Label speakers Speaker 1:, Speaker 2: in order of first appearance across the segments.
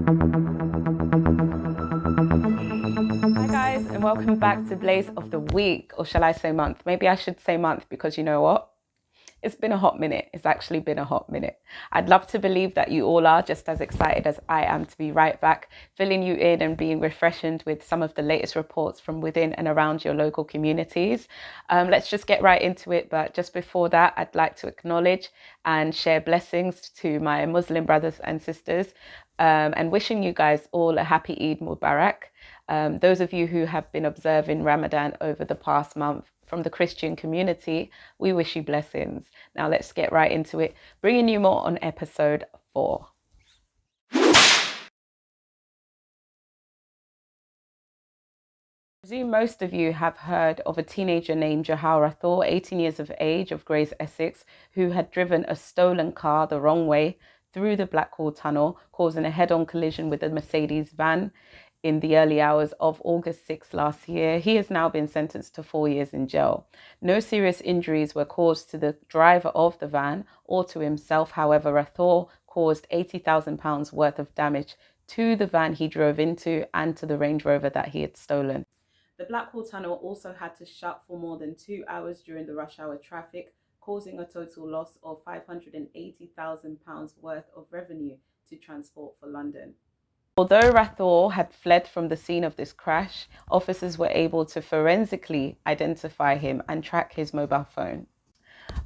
Speaker 1: Hi guys, and welcome back to Blaze of the Week, or shall I say month? Maybe I should say month because you know what? It's been a hot minute. It's actually been a hot minute. I'd love to believe that you all are just as excited as I am to be right back, filling you in and being refreshed with some of the latest reports from within and around your local communities. Let's just get right into it. But just before that, I'd like to acknowledge and share blessings to my Muslim brothers and sisters, and wishing you guys all a happy Eid Mubarak. Those of you who have been observing Ramadan over the past month, from the Christian community, we wish you blessings. Now let's get right into it, bringing you more on episode 4. I presume most of you have heard of a teenager named Jahara Thor, 18 years of age, of Grays, Essex, who had driven a stolen car the wrong way through the Blackwall Tunnel, causing a head-on collision with a Mercedes van in the early hours of August 6 last year. He has now been sentenced to 4 years in jail. No serious injuries were caused to the driver of the van or to himself. However, Rathore caused £80,000 worth of damage to the van he drove into and to the Range Rover that he had stolen. The Blackwall Tunnel also had to shut for more than 2 hours during the rush hour traffic, causing a total loss of £580,000 worth of revenue to Transport for London. Although Rathore had fled from the scene of this crash, officers were able to forensically identify him and track his mobile phone.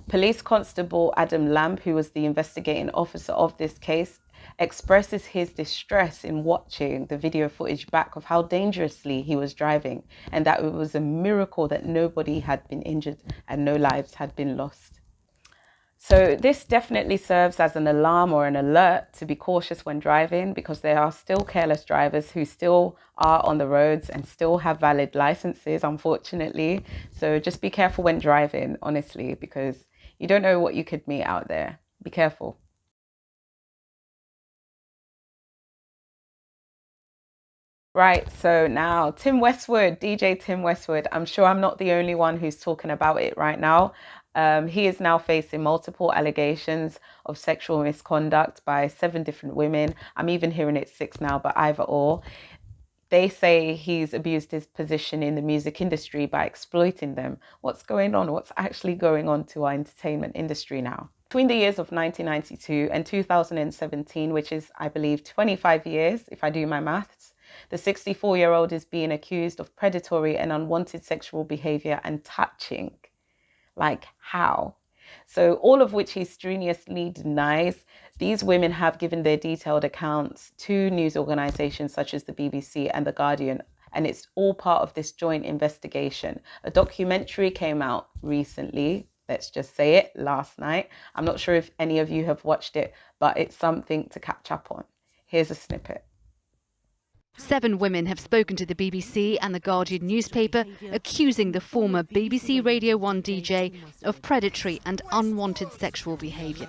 Speaker 1: Police Constable Adam Lamb, who was the investigating officer of this case, expresses his distress in watching the video footage back of how dangerously he was driving, and that it was a miracle that nobody had been injured and no lives had been lost. So this definitely serves as an alarm or an alert to be cautious when driving, because there are still careless drivers who still are on the roads and still have valid licenses, unfortunately. So just be careful when driving, honestly, because you don't know what you could meet out there. Be careful. Right, so now Tim Westwood, DJ Tim Westwood. I'm sure I'm not the only one who's talking about it right now. He is now facing multiple allegations of sexual misconduct by 7 different women. I'm even hearing it's 6 now, but either or. They say he's abused his position in the music industry by exploiting them. What's going on? What's actually going on to our entertainment industry now? Between the years of 1992 and 2017, which is, I believe, 25 years, if I do my maths, the 64-year-old is being accused of predatory and unwanted sexual behavior and touching. Like how? So all of which he strenuously denies. These women have given their detailed accounts to news organizations such as the BBC and The Guardian, and it's all part of this joint investigation. A documentary came out recently, let's just say it, last night. I'm not sure if any of you have watched it, but it's something to catch up on. Here's a snippet.
Speaker 2: 7 women have spoken to the BBC and the Guardian newspaper, accusing the former BBC Radio 1 DJ of predatory and unwanted sexual behaviour.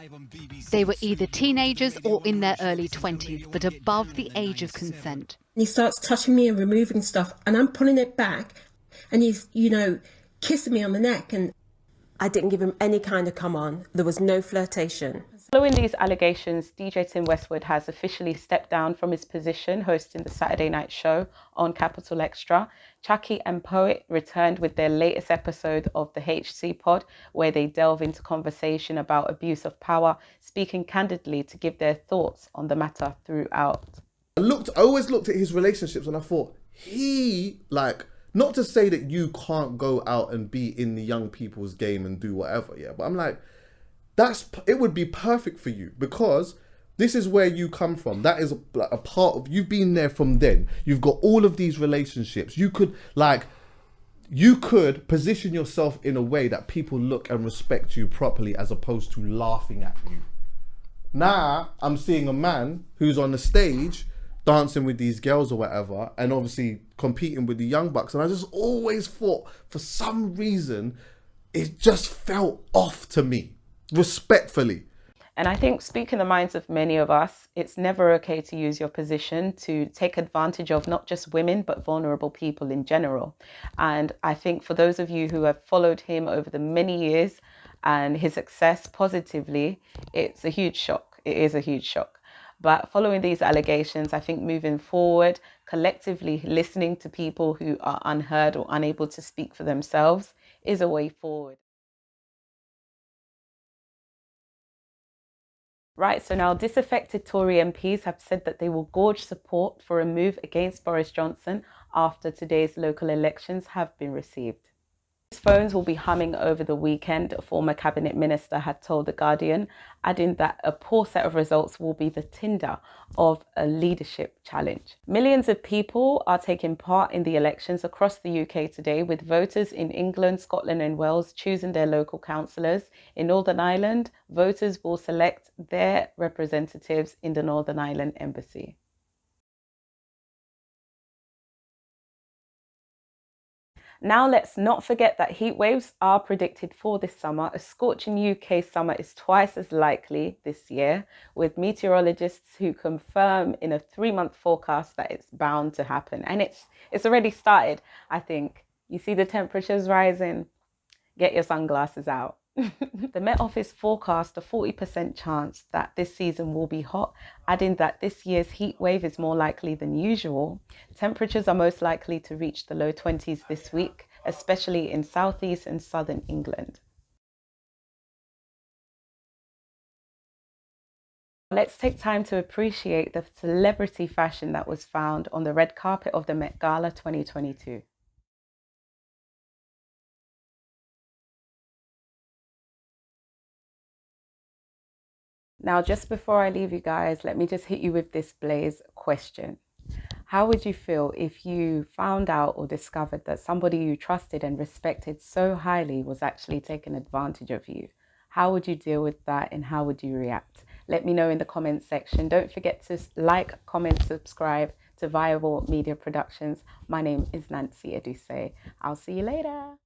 Speaker 2: They were either teenagers or in their early 20s, but above the age of consent.
Speaker 3: He starts touching me and removing stuff, and I'm pulling it back, and he's, kissing me on the neck, and I didn't give him any kind of come on. There was no flirtation.
Speaker 1: Following these allegations, DJ Tim Westwood has officially stepped down from his position hosting the Saturday night show on Capital Extra. Chucky and Poet returned with their latest episode of the HC Pod, where they delve into conversation about abuse of power, speaking candidly to give their thoughts on the matter throughout.
Speaker 4: I always looked at his relationships and I thought, not to say that you can't go out and be in the young people's game and do whatever, yeah, but I'm like, it would be perfect for you, because this is where you come from. That is a part of, you've been there from then. You've got all of these relationships. You could position yourself in a way that people look and respect you properly, as opposed to laughing at you. Now I'm seeing a man who's on the stage dancing with these girls or whatever, and obviously competing with the young bucks. And I just always thought, for some reason, it just felt off to me, respectfully.
Speaker 1: And I think, speaking the minds of many of us, it's never okay to use your position to take advantage of not just women, but vulnerable people in general. And I think for those of you who have followed him over the many years and his success positively, it's a huge shock. It is a huge shock. But following these allegations, I think moving forward, collectively listening to people who are unheard or unable to speak for themselves is a way forward. Right, so now disaffected Tory MPs have said that they will gauge support for a move against Boris Johnson after today's local elections have been received. Phones will be humming over the weekend, a former cabinet minister had told The Guardian, adding that a poor set of results will be the tinder of a leadership challenge. Millions of people are taking part in the elections across the UK today, with voters in England, Scotland and Wales choosing their local councillors. In Northern Ireland, voters will select their representatives in the Northern Ireland Embassy. Now, let's not forget that heat waves are predicted for this summer. A scorching UK summer is twice as likely this year, with meteorologists who confirm in a 3-month forecast that it's bound to happen. And it's already started, I think. You see the temperatures rising? Get your sunglasses out. The Met Office forecast a 40% chance that this season will be hot, adding that this year's heat wave is more likely than usual. Temperatures are most likely to reach the low 20s this week, especially in southeast and southern England. Let's take time to appreciate the celebrity fashion that was found on the red carpet of the Met Gala 2022. Now, just before I leave you guys, let me just hit you with this Blaze question. How would you feel if you found out or discovered that somebody you trusted and respected so highly was actually taking advantage of you? How would you deal with that and how would you react? Let me know in the comments section. Don't forget to like, comment, subscribe to Viable Media Productions. My name is Nancy Eduse. I'll see you later.